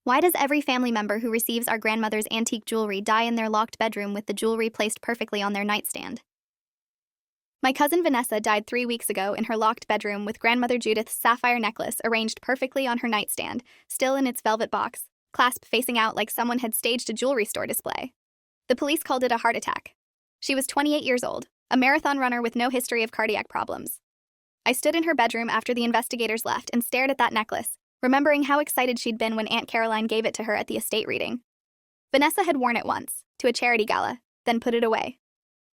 Why does every family member who receives our grandmother's antique jewelry die in their locked bedroom with the jewelry placed perfectly on their nightstand? My cousin Vanessa died 3 weeks ago in her locked bedroom with grandmother Judith's sapphire necklace arranged perfectly on her nightstand, still in its velvet box, clasp facing out like someone had staged a jewelry store display. The police called it a heart attack. She was 28 years old, a marathon runner with no history of cardiac problems. I stood in her bedroom after the investigators left and stared at that necklace, remembering how excited she'd been when Aunt Caroline gave it to her at the estate reading. Vanessa had worn it once, to a charity gala, then put it away.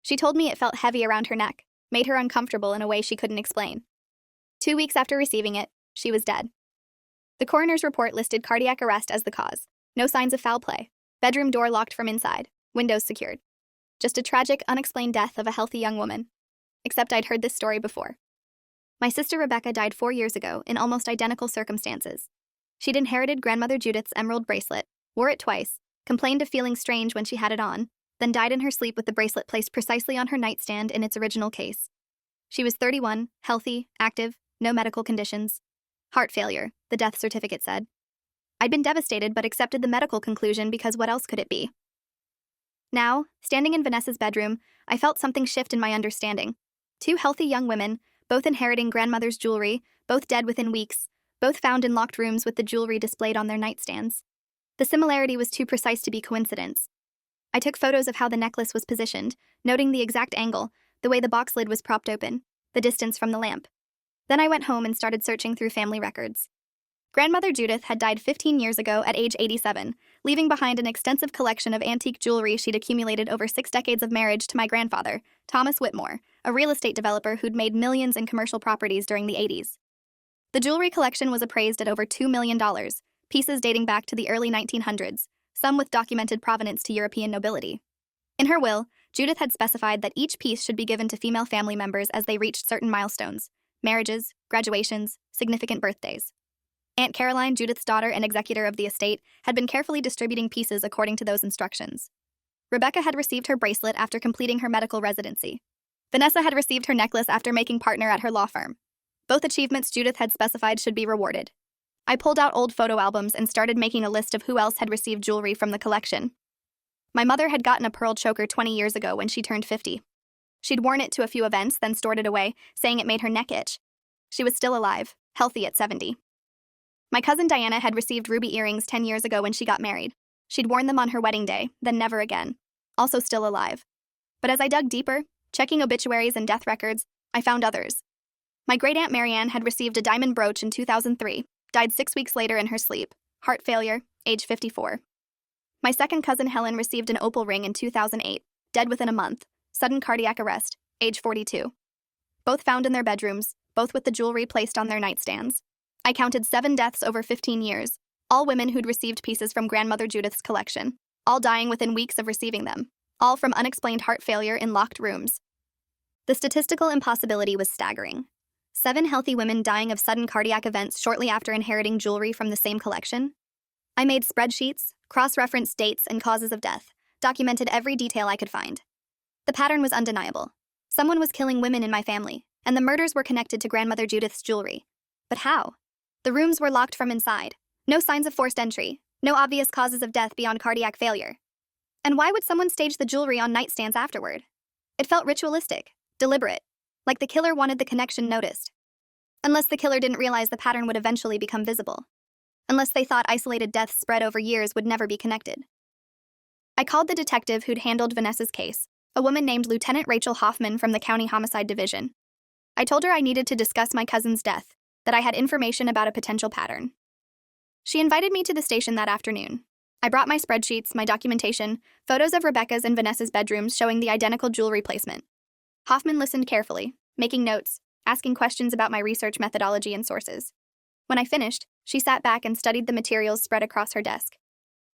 She told me it felt heavy around her neck, made her uncomfortable in a way she couldn't explain. 2 weeks after receiving it, she was dead. The coroner's report listed cardiac arrest as the cause. No signs of foul play. Bedroom door locked from inside. Windows secured. Just a tragic, unexplained death of a healthy young woman. Except I'd heard this story before. My sister Rebecca died 4 years ago in almost identical circumstances. She'd inherited grandmother Judith's emerald bracelet, wore it twice, complained of feeling strange when she had it on, then died in her sleep with the bracelet placed precisely on her nightstand in its original case. She was 31, healthy, active, no medical conditions. Heart failure, the death certificate said. I'd been devastated but accepted the medical conclusion because what else could it be? Now, standing in Vanessa's bedroom, I felt something shift in my understanding. 2 healthy young women, both inheriting grandmother's jewelry, both dead within weeks, both found in locked rooms with the jewelry displayed on their nightstands. The similarity was too precise to be coincidence. I took photos of how the necklace was positioned, noting the exact angle, the way the box lid was propped open, the distance from the lamp. Then I went home and started searching through family records. Grandmother Judith had died 15 years ago at age 87, leaving behind an extensive collection of antique jewelry she'd accumulated over 6 decades of marriage to my grandfather, Thomas Whitmore, a real estate developer who'd made millions in commercial properties during the 80s. The jewelry collection was appraised at over $2 million, pieces dating back to the early 1900s, some with documented provenance to European nobility. In her will, Judith had specified that each piece should be given to female family members as they reached certain milestones: marriages, graduations, significant birthdays. Aunt Caroline, Judith's daughter and executor of the estate, had been carefully distributing pieces according to those instructions. Rebecca had received her bracelet after completing her medical residency. Vanessa had received her necklace after making partner at her law firm. Both achievements Judith had specified should be rewarded. I pulled out old photo albums and started making a list of who else had received jewelry from the collection. My mother had gotten a pearl choker 20 years ago when she turned 50. She'd worn it to a few events, then stored it away, saying it made her neck itch. She was still alive, healthy at 70. My cousin Diana had received ruby earrings 10 years ago when she got married. She'd worn them on her wedding day, then never again. Also still alive. But as I dug deeper, checking obituaries and death records, I found others. My great-aunt Marianne had received a diamond brooch in 2003, died 6 weeks later in her sleep, heart failure, age 54. My second cousin Helen received an opal ring in 2008, dead within a month, sudden cardiac arrest, age 42. Both found in their bedrooms, both with the jewelry placed on their nightstands. I counted 7 deaths over 15 years, all women who'd received pieces from grandmother Judith's collection, all dying within weeks of receiving them, all from unexplained heart failure in locked rooms. The statistical impossibility was staggering. 7 healthy women dying of sudden cardiac events shortly after inheriting jewelry from the same collection? I made spreadsheets, cross-referenced dates and causes of death, documented every detail I could find. The pattern was undeniable. Someone was killing women in my family, and the murders were connected to grandmother Judith's jewelry. But how? The rooms were locked from inside. No signs of forced entry. No obvious causes of death beyond cardiac failure. And why would someone stage the jewelry on nightstands afterward? It felt ritualistic, deliberate, like the killer wanted the connection noticed. Unless the killer didn't realize the pattern would eventually become visible. Unless they thought isolated deaths spread over years would never be connected. I called the detective who'd handled Vanessa's case, a woman named Lieutenant Rachel Hoffman from the County Homicide Division. I told her I needed to discuss my cousin's death, that I had information about a potential pattern. She invited me to the station that afternoon. I brought my spreadsheets, my documentation, photos of Rebecca's and Vanessa's bedrooms showing the identical jewelry placement. Hoffman listened carefully, making notes, asking questions about my research methodology and sources. When I finished, she sat back and studied the materials spread across her desk.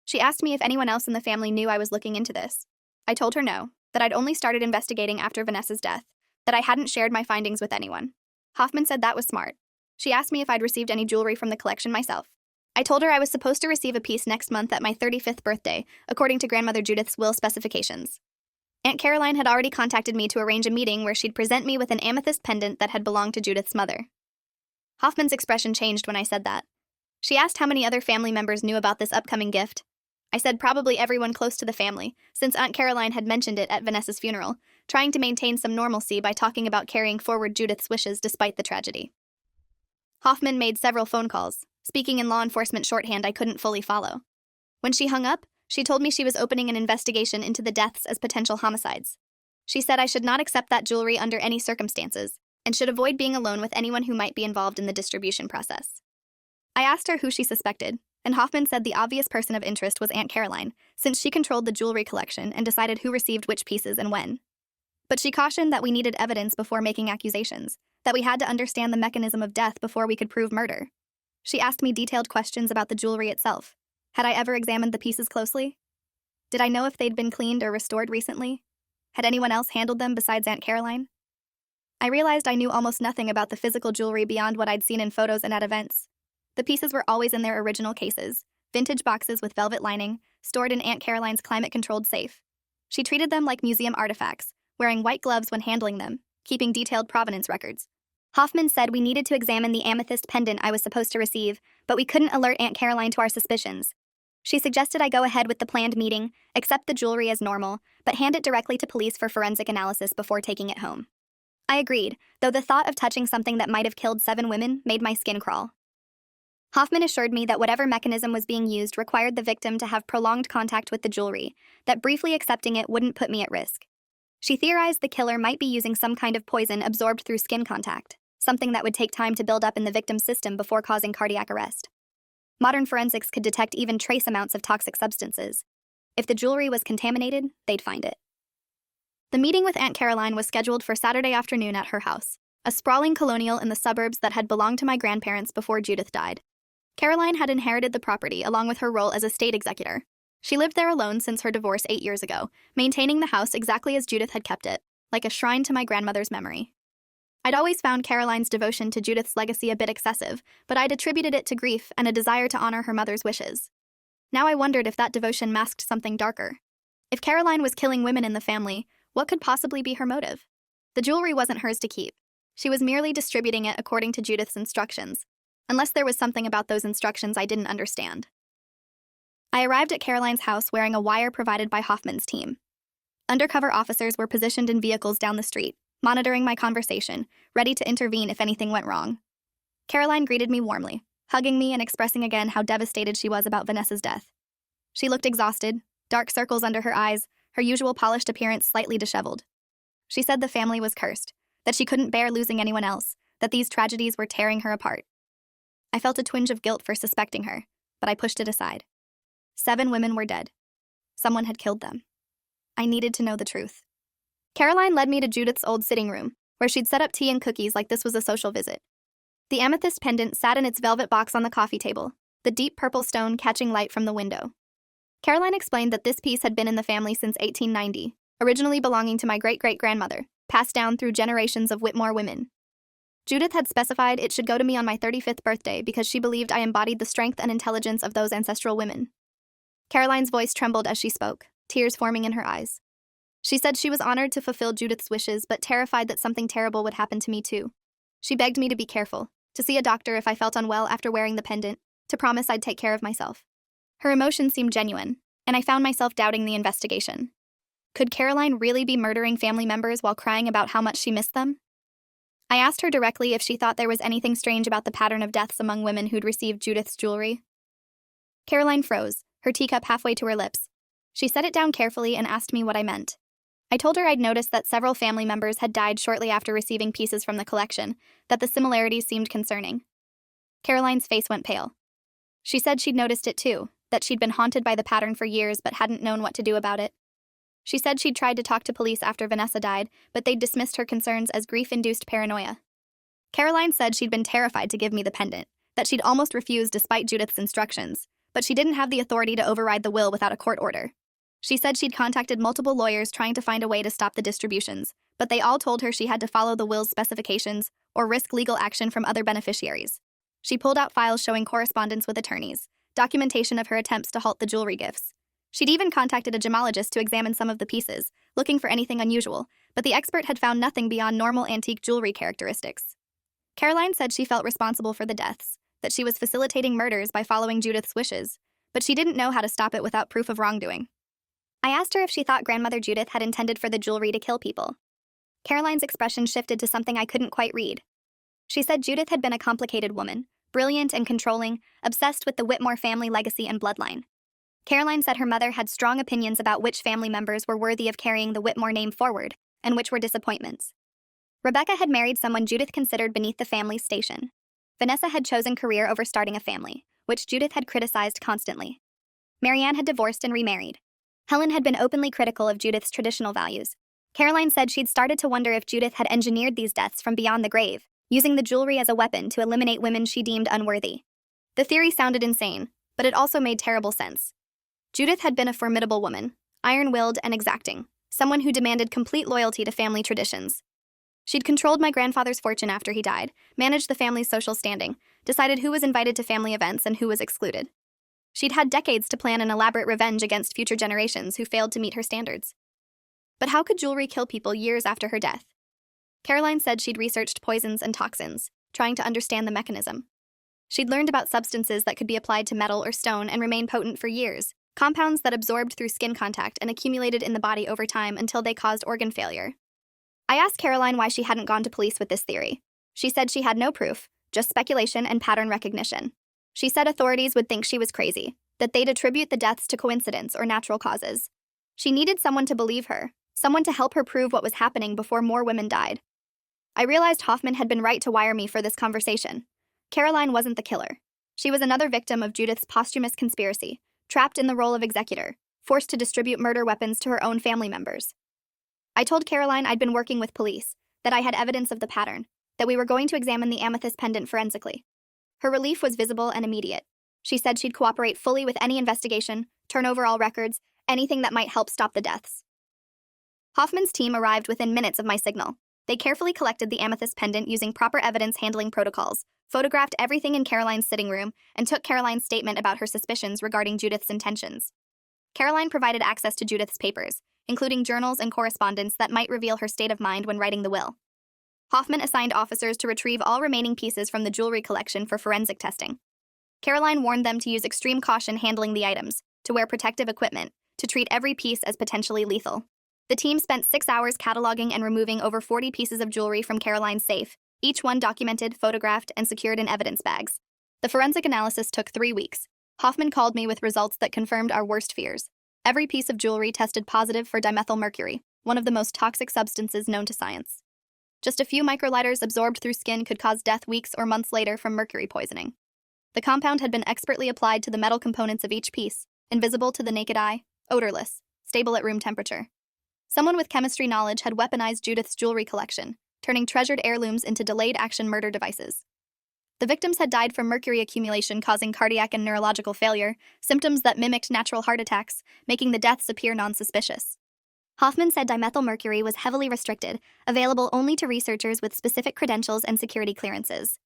She asked me if anyone else in the family knew I was looking into this. I told her no, that I'd only started investigating after Vanessa's death, that I hadn't shared my findings with anyone. Hoffman said that was smart. She asked me if I'd received any jewelry from the collection myself. I told her I was supposed to receive a piece next month at my 35th birthday, according to grandmother Judith's will specifications. Aunt Caroline had already contacted me to arrange a meeting where she'd present me with an amethyst pendant that had belonged to Judith's mother. Hoffman's expression changed when I said that. She asked how many other family members knew about this upcoming gift. I said probably everyone close to the family, since Aunt Caroline had mentioned it at Vanessa's funeral, trying to maintain some normalcy by talking about carrying forward Judith's wishes despite the tragedy. Hoffman made several phone calls, speaking in law enforcement shorthand I couldn't fully follow. When she hung up, she told me she was opening an investigation into the deaths as potential homicides. She said I should not accept that jewelry under any circumstances, and should avoid being alone with anyone who might be involved in the distribution process. I asked her who she suspected, and Hoffman said the obvious person of interest was Aunt Caroline, since she controlled the jewelry collection and decided who received which pieces and when. But she cautioned that we needed evidence before making accusations, that we had to understand the mechanism of death before we could prove murder. She asked me detailed questions about the jewelry itself. Had I ever examined the pieces closely? Did I know if they'd been cleaned or restored recently? Had anyone else handled them besides Aunt Caroline? I realized I knew almost nothing about the physical jewelry beyond what I'd seen in photos and at events. The pieces were always in their original cases, vintage boxes with velvet lining, stored in Aunt Caroline's climate-controlled safe. She treated them like museum artifacts, wearing white gloves when handling them, keeping detailed provenance records. Hoffman said we needed to examine the amethyst pendant I was supposed to receive, but we couldn't alert Aunt Caroline to our suspicions. She suggested I go ahead with the planned meeting, accept the jewelry as normal, but hand it directly to police for forensic analysis before taking it home. I agreed, though the thought of touching something that might have killed 7 women made my skin crawl. Hoffman assured me that whatever mechanism was being used required the victim to have prolonged contact with the jewelry, that briefly accepting it wouldn't put me at risk. She theorized the killer might be using some kind of poison absorbed through skin contact, something that would take time to build up in the victim's system before causing cardiac arrest. Modern forensics could detect even trace amounts of toxic substances. If the jewelry was contaminated, they'd find it. The meeting with Aunt Caroline was scheduled for Saturday afternoon at her house, a sprawling colonial in the suburbs that had belonged to my grandparents before Judith died. Caroline had inherited the property along with her role as estate executor. She lived there alone since her divorce 8 years ago, maintaining the house exactly as Judith had kept it, like a shrine to my grandmother's memory. I'd always found Caroline's devotion to Judith's legacy a bit excessive, but I'd attributed it to grief and a desire to honor her mother's wishes. Now I wondered if that devotion masked something darker. If Caroline was killing women in the family, what could possibly be her motive? The jewelry wasn't hers to keep. She was merely distributing it according to Judith's instructions, unless there was something about those instructions I didn't understand. I arrived at Caroline's house wearing a wire provided by Hoffman's team. Undercover officers were positioned in vehicles down the street, monitoring my conversation, ready to intervene if anything went wrong. Caroline greeted me warmly, hugging me and expressing again how devastated she was about Vanessa's death. She looked exhausted, dark circles under her eyes, her usual polished appearance slightly disheveled. She said the family was cursed, that she couldn't bear losing anyone else, that these tragedies were tearing her apart. I felt a twinge of guilt for suspecting her, but I pushed it aside. 7 women were dead. Someone had killed them. I needed to know the truth. Caroline led me to Judith's old sitting room, where she'd set up tea and cookies like this was a social visit. The amethyst pendant sat in its velvet box on the coffee table, the deep purple stone catching light from the window. Caroline explained that this piece had been in the family since 1890, originally belonging to my great-great-grandmother, passed down through generations of Whitmore women. Judith had specified it should go to me on my 35th birthday because she believed I embodied the strength and intelligence of those ancestral women. Caroline's voice trembled as she spoke, tears forming in her eyes. She said she was honored to fulfill Judith's wishes, but terrified that something terrible would happen to me too. She begged me to be careful, to see a doctor if I felt unwell after wearing the pendant, to promise I'd take care of myself. Her emotions seemed genuine, and I found myself doubting the investigation. Could Caroline really be murdering family members while crying about how much she missed them? I asked her directly if she thought there was anything strange about the pattern of deaths among women who'd received Judith's jewelry. Caroline froze, her teacup halfway to her lips. She set it down carefully and asked me what I meant. I told her I'd noticed that several family members had died shortly after receiving pieces from the collection, that the similarities seemed concerning. Caroline's face went pale. She said she'd noticed it too, that she'd been haunted by the pattern for years but hadn't known what to do about it. She said she'd tried to talk to police after Vanessa died, but they'd dismissed her concerns as grief-induced paranoia. Caroline said she'd been terrified to give me the pendant, that she'd almost refused despite Judith's instructions, but she didn't have the authority to override the will without a court order. She said she'd contacted multiple lawyers trying to find a way to stop the distributions, but they all told her she had to follow the will's specifications or risk legal action from other beneficiaries. She pulled out files showing correspondence with attorneys, documentation of her attempts to halt the jewelry gifts. She'd even contacted a gemologist to examine some of the pieces, looking for anything unusual, but the expert had found nothing beyond normal antique jewelry characteristics. Caroline said she felt responsible for the deaths, that she was facilitating murders by following Judith's wishes, but she didn't know how to stop it without proof of wrongdoing. I asked her if she thought grandmother Judith had intended for the jewelry to kill people. Caroline's expression shifted to something I couldn't quite read. She said Judith had been a complicated woman, brilliant and controlling, obsessed with the Whitmore family legacy and bloodline. Caroline said her mother had strong opinions about which family members were worthy of carrying the Whitmore name forward, and which were disappointments. Rebecca had married someone Judith considered beneath the family's station. Vanessa had chosen career over starting a family, which Judith had criticized constantly. Marianne had divorced and remarried. Helen had been openly critical of Judith's traditional values. Caroline said she'd started to wonder if Judith had engineered these deaths from beyond the grave, using the jewelry as a weapon to eliminate women she deemed unworthy. The theory sounded insane, but it also made terrible sense. Judith had been a formidable woman, iron-willed and exacting, someone who demanded complete loyalty to family traditions. She'd controlled my grandfather's fortune after he died, managed the family's social standing, decided who was invited to family events and who was excluded. She'd had decades to plan an elaborate revenge against future generations who failed to meet her standards. But how could jewelry kill people years after her death? Caroline said she'd researched poisons and toxins, trying to understand the mechanism. She'd learned about substances that could be applied to metal or stone and remain potent for years, compounds that absorbed through skin contact and accumulated in the body over time until they caused organ failure. I asked Caroline why she hadn't gone to police with this theory. She said she had no proof, just speculation and pattern recognition. She said authorities would think she was crazy, that they'd attribute the deaths to coincidence or natural causes. She needed someone to believe her, someone to help her prove what was happening before more women died. I realized Hoffman had been right to wire me for this conversation. Caroline wasn't the killer. She was another victim of Judith's posthumous conspiracy, trapped in the role of executor, forced to distribute murder weapons to her own family members. I told Caroline I'd been working with police, that I had evidence of the pattern, that we were going to examine the amethyst pendant forensically. Her relief was visible and immediate. She said she'd cooperate fully with any investigation, turn over all records, anything that might help stop the deaths. Hoffman's team arrived within minutes of my signal. They carefully collected the amethyst pendant using proper evidence handling protocols, photographed everything in Caroline's sitting room, and took Caroline's statement about her suspicions regarding Judith's intentions. Caroline provided access to Judith's papers, including journals and correspondence that might reveal her state of mind when writing the will. Hoffman assigned officers to retrieve all remaining pieces from the jewelry collection for forensic testing. Caroline warned them to use extreme caution handling the items, to wear protective equipment, to treat every piece as potentially lethal. The team spent 6 hours cataloging and removing over 40 pieces of jewelry from Caroline's safe, each one documented, photographed, and secured in evidence bags. The forensic analysis took 3 weeks. Hoffman called me with results that confirmed our worst fears. Every piece of jewelry tested positive for dimethylmercury, one of the most toxic substances known to science. Just a few microliters absorbed through skin could cause death weeks or months later from mercury poisoning. The compound had been expertly applied to the metal components of each piece, invisible to the naked eye, odorless, stable at room temperature. Someone with chemistry knowledge had weaponized Judith's jewelry collection, turning treasured heirlooms into delayed-action murder devices. The victims had died from mercury accumulation causing cardiac and neurological failure, symptoms that mimicked natural heart attacks, making the deaths appear non-suspicious. Hoffman said dimethylmercury was heavily restricted, available only to researchers with specific credentials and security clearances.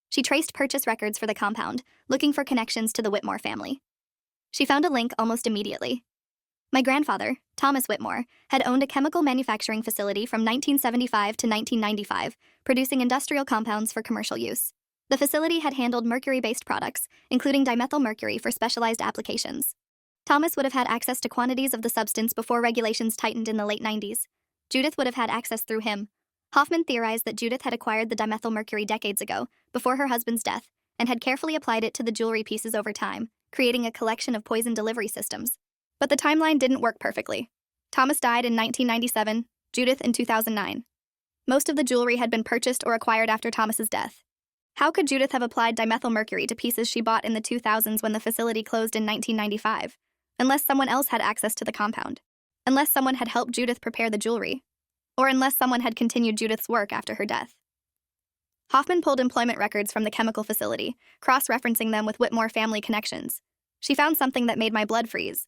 She traced purchase records for the compound, looking for connections to the Whitmore family. She found a link almost immediately. My grandfather, Thomas Whitmore, had owned a chemical manufacturing facility from 1975 to 1995, producing industrial compounds for commercial use. The facility had handled mercury-based products, including dimethylmercury for specialized applications. Thomas would have had access to quantities of the substance before regulations tightened in the late 90s. Judith would have had access through him. Hoffman theorized that Judith had acquired the dimethylmercury decades ago, before her husband's death, and had carefully applied it to the jewelry pieces over time, creating a collection of poison delivery systems. But the timeline didn't work perfectly. Thomas died in 1997, Judith in 2009. Most of the jewelry had been purchased or acquired after Thomas's death. How could Judith have applied dimethylmercury to pieces she bought in the 2000s when the facility closed in 1995? Unless someone else had access to the compound. Unless someone had helped Judith prepare the jewelry. Or unless someone had continued Judith's work after her death. Hoffman pulled employment records from the chemical facility, cross-referencing them with Whitmore family connections. She found something that made my blood freeze.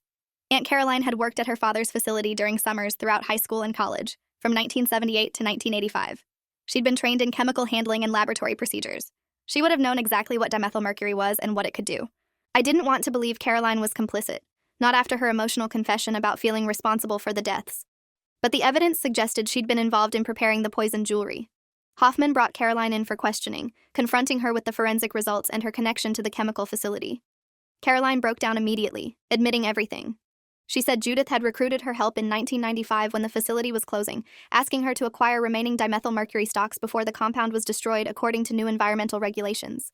Aunt Caroline had worked at her father's facility during summers throughout high school and college, from 1978 to 1985. She'd been trained in chemical handling and laboratory procedures. She would have known exactly what dimethylmercury was and what it could do. I didn't want to believe Caroline was complicit, not after her emotional confession about feeling responsible for the deaths. But the evidence suggested she'd been involved in preparing the poisoned jewelry. Hoffman brought Caroline in for questioning, confronting her with the forensic results and her connection to the chemical facility. Caroline broke down immediately, admitting everything. She said Judith had recruited her help in 1995 when the facility was closing, asking her to acquire remaining dimethylmercury stocks before the compound was destroyed according to new environmental regulations.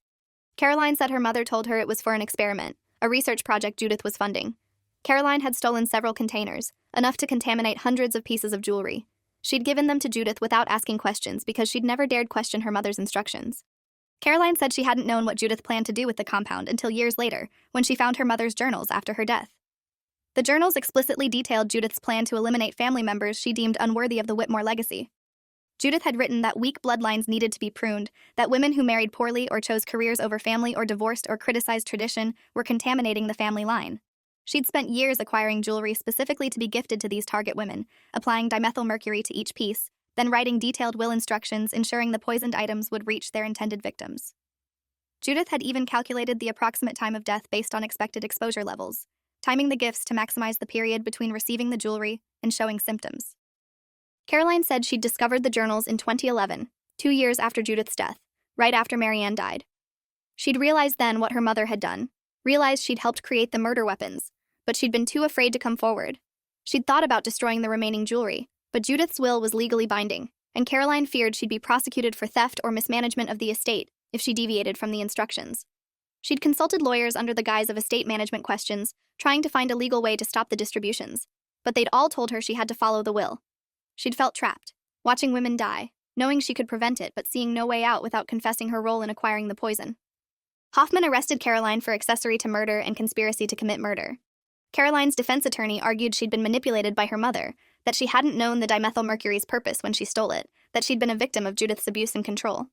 Caroline said her mother told her it was for an experiment, a research project Judith was funding. Caroline had stolen several containers, enough to contaminate hundreds of pieces of jewelry. She'd given them to Judith without asking questions because she'd never dared question her mother's instructions. Caroline said she hadn't known what Judith planned to do with the compound until years later, when she found her mother's journals after her death. The journals explicitly detailed Judith's plan to eliminate family members she deemed unworthy of the Whitmore legacy. Judith had written that weak bloodlines needed to be pruned, that women who married poorly or chose careers over family or divorced or criticized tradition were contaminating the family line. She'd spent years acquiring jewelry specifically to be gifted to these target women, applying dimethylmercury to each piece, then writing detailed will instructions ensuring the poisoned items would reach their intended victims. Judith had even calculated the approximate time of death based on expected exposure levels, timing the gifts to maximize the period between receiving the jewelry and showing symptoms. Caroline said she'd discovered the journals in 2011, 2 years after Judith's death, right after Marianne died. She'd realized then what her mother had done, realized she'd helped create the murder weapons, but she'd been too afraid to come forward. She'd thought about destroying the remaining jewelry, but Judith's will was legally binding, and Caroline feared she'd be prosecuted for theft or mismanagement of the estate if she deviated from the instructions. She'd consulted lawyers under the guise of estate management questions, trying to find a legal way to stop the distributions, but they'd all told her she had to follow the will. She'd felt trapped, watching women die, knowing she could prevent it but seeing no way out without confessing her role in acquiring the poison. Hoffman arrested Caroline for accessory to murder and conspiracy to commit murder. Caroline's defense attorney argued she'd been manipulated by her mother, that she hadn't known the dimethylmercury's purpose when she stole it, that she'd been a victim of Judith's abuse and control.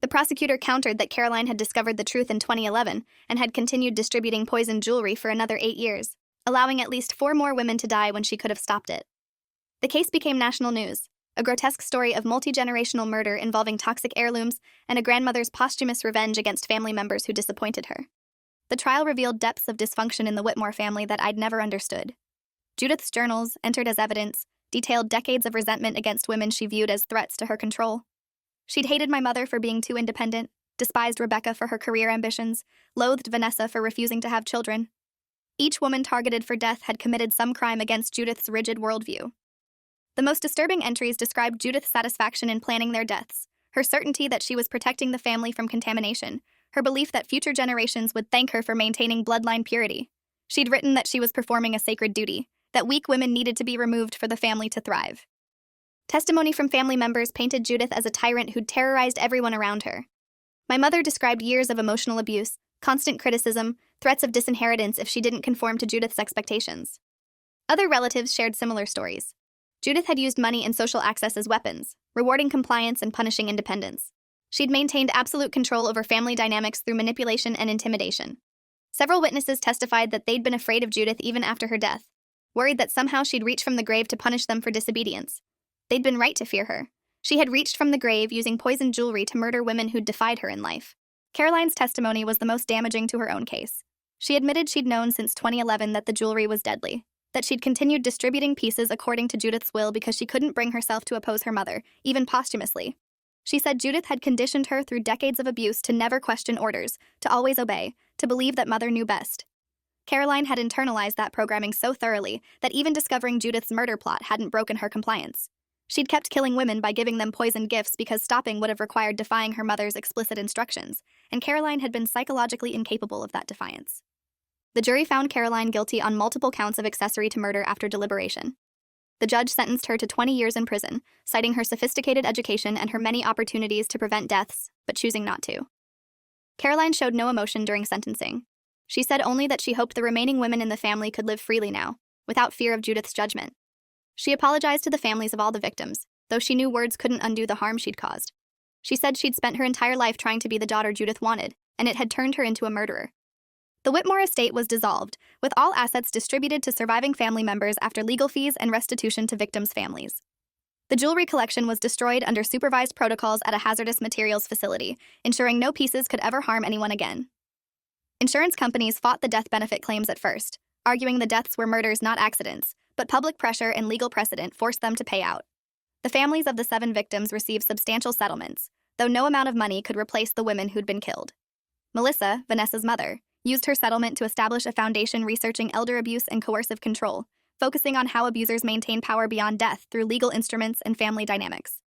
The prosecutor countered that Caroline had discovered the truth in 2011 and had continued distributing poisoned jewelry for another 8 years, allowing at least 4 more women to die when she could have stopped it. The case became national news, a grotesque story of multi-generational murder involving toxic heirlooms and a grandmother's posthumous revenge against family members who disappointed her. The trial revealed depths of dysfunction in the Whitmore family that I'd never understood. Judith's journals, entered as evidence, detailed decades of resentment against women she viewed as threats to her control. She'd hated my mother for being too independent, despised Rebecca for her career ambitions, loathed Vanessa for refusing to have children. Each woman targeted for death had committed some crime against Judith's rigid worldview. The most disturbing entries described Judith's satisfaction in planning their deaths, her certainty that she was protecting the family from contamination, her belief that future generations would thank her for maintaining bloodline purity. She'd written that she was performing a sacred duty, that weak women needed to be removed for the family to thrive. Testimony from family members painted Judith as a tyrant who'd terrorized everyone around her. My mother described years of emotional abuse, constant criticism, threats of disinheritance if she didn't conform to Judith's expectations. Other relatives shared similar stories. Judith had used money and social access as weapons, rewarding compliance and punishing independence. She'd maintained absolute control over family dynamics through manipulation and intimidation. Several witnesses testified that they'd been afraid of Judith even after her death, worried that somehow she'd reach from the grave to punish them for disobedience. They'd been right to fear her. She had reached from the grave using poisoned jewelry to murder women who'd defied her in life. Caroline's testimony was the most damaging to her own case. She admitted she'd known since 2011 that the jewelry was deadly, that she'd continued distributing pieces according to Judith's will because she couldn't bring herself to oppose her mother, even posthumously. She said Judith had conditioned her through decades of abuse to never question orders, to always obey, to believe that mother knew best. Caroline had internalized that programming so thoroughly that even discovering Judith's murder plot hadn't broken her compliance. She'd kept killing women by giving them poisoned gifts because stopping would have required defying her mother's explicit instructions, and Caroline had been psychologically incapable of that defiance. The jury found Caroline guilty on multiple counts of accessory to murder after deliberation. The judge sentenced her to 20 years in prison, citing her sophisticated education and her many opportunities to prevent deaths, but choosing not to. Caroline showed no emotion during sentencing. She said only that she hoped the remaining women in the family could live freely now, without fear of Judith's judgment. She apologized to the families of all the victims, though she knew words couldn't undo the harm she'd caused. She said she'd spent her entire life trying to be the daughter Judith wanted, and it had turned her into a murderer. The Whitmore estate was dissolved, with all assets distributed to surviving family members after legal fees and restitution to victims' families. The jewelry collection was destroyed under supervised protocols at a hazardous materials facility, ensuring no pieces could ever harm anyone again. Insurance companies fought the death benefit claims at first, arguing the deaths were murders, not accidents, but public pressure and legal precedent forced them to pay out. The families of the 7 victims received substantial settlements, though no amount of money could replace the women who'd been killed. Melissa, Vanessa's mother, used her settlement to establish a foundation researching elder abuse and coercive control, focusing on how abusers maintain power beyond death through legal instruments and family dynamics.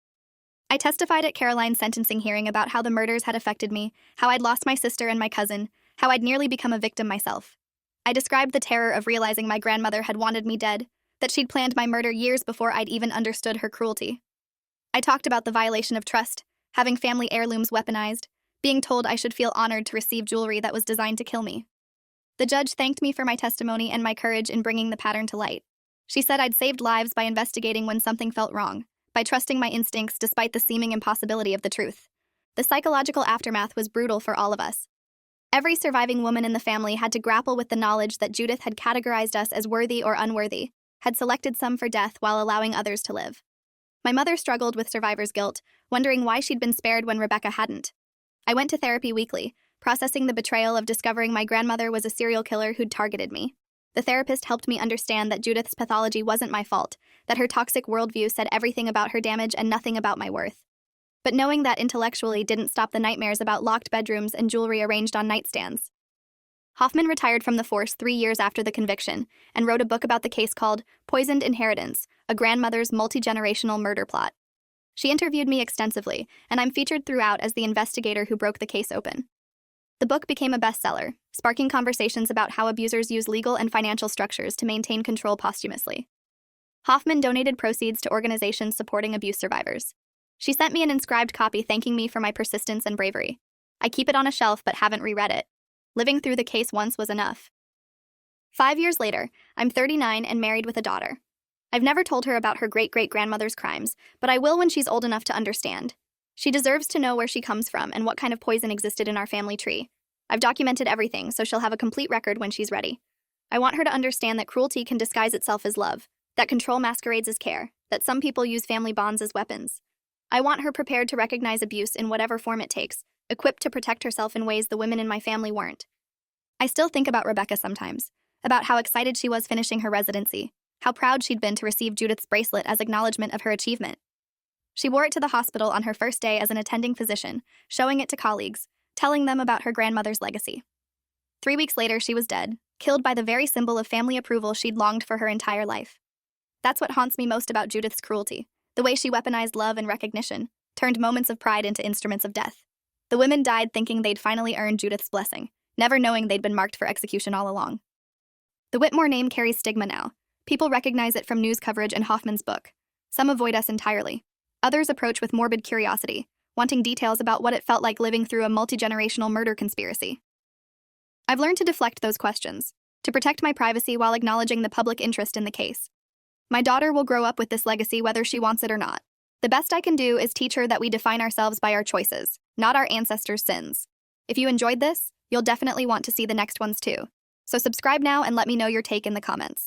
I testified at Caroline's sentencing hearing about how the murders had affected me, how I'd lost my sister and my cousin, how I'd nearly become a victim myself. I described the terror of realizing my grandmother had wanted me dead, that she'd planned my murder years before I'd even understood her cruelty. I talked about the violation of trust, having family heirlooms weaponized, being told I should feel honored to receive jewelry that was designed to kill me. The judge thanked me for my testimony and my courage in bringing the pattern to light. She said I'd saved lives by investigating when something felt wrong, by trusting my instincts despite the seeming impossibility of the truth. The psychological aftermath was brutal for all of us. Every surviving woman in the family had to grapple with the knowledge that Judith had categorized us as worthy or unworthy, had selected some for death while allowing others to live. My mother struggled with survivor's guilt, wondering why she'd been spared when Rebecca hadn't. I went to therapy weekly, processing the betrayal of discovering my grandmother was a serial killer who'd targeted me. The therapist helped me understand that Judith's pathology wasn't my fault, that her toxic worldview said everything about her damage and nothing about my worth. But knowing that intellectually didn't stop the nightmares about locked bedrooms and jewelry arranged on nightstands. Hoffman retired from the force 3 years after the conviction and wrote a book about the case called Poisoned Inheritance, A Grandmother's Multi-Generational Murder Plot. She interviewed me extensively, and I'm featured throughout as the investigator who broke the case open. The book became a bestseller, sparking conversations about how abusers use legal and financial structures to maintain control posthumously. Hoffman donated proceeds to organizations supporting abuse survivors. She sent me an inscribed copy thanking me for my persistence and bravery. I keep it on a shelf but haven't reread it. Living through the case once was enough. 5 years later, I'm 39 and married with a daughter. I've never told her about her great-great-grandmother's crimes, but I will when she's old enough to understand. She deserves to know where she comes from and what kind of poison existed in our family tree. I've documented everything, so she'll have a complete record when she's ready. I want her to understand that cruelty can disguise itself as love, that control masquerades as care, that some people use family bonds as weapons. I want her prepared to recognize abuse in whatever form it takes, equipped to protect herself in ways the women in my family weren't. I still think about Rebecca sometimes, about how excited she was finishing her residency, how proud she'd been to receive Judith's bracelet as acknowledgement of her achievement. She wore it to the hospital on her first day as an attending physician, showing it to colleagues, telling them about her grandmother's legacy. 3 weeks later, she was dead, killed by the very symbol of family approval she'd longed for her entire life. That's what haunts me most about Judith's cruelty, the way she weaponized love and recognition, turned moments of pride into instruments of death. The women died thinking they'd finally earned Judith's blessing, never knowing they'd been marked for execution all along. The Whitmore name carries stigma now. People recognize it from news coverage and Hoffman's book. Some avoid us entirely. Others approach with morbid curiosity, wanting details about what it felt like living through a multi-generational murder conspiracy. I've learned to deflect those questions, to protect my privacy while acknowledging the public interest in the case. My daughter will grow up with this legacy whether she wants it or not. The best I can do is teach her that we define ourselves by our choices, not our ancestors' sins. If you enjoyed this, you'll definitely want to see the next ones too. So subscribe now and let me know your take in the comments.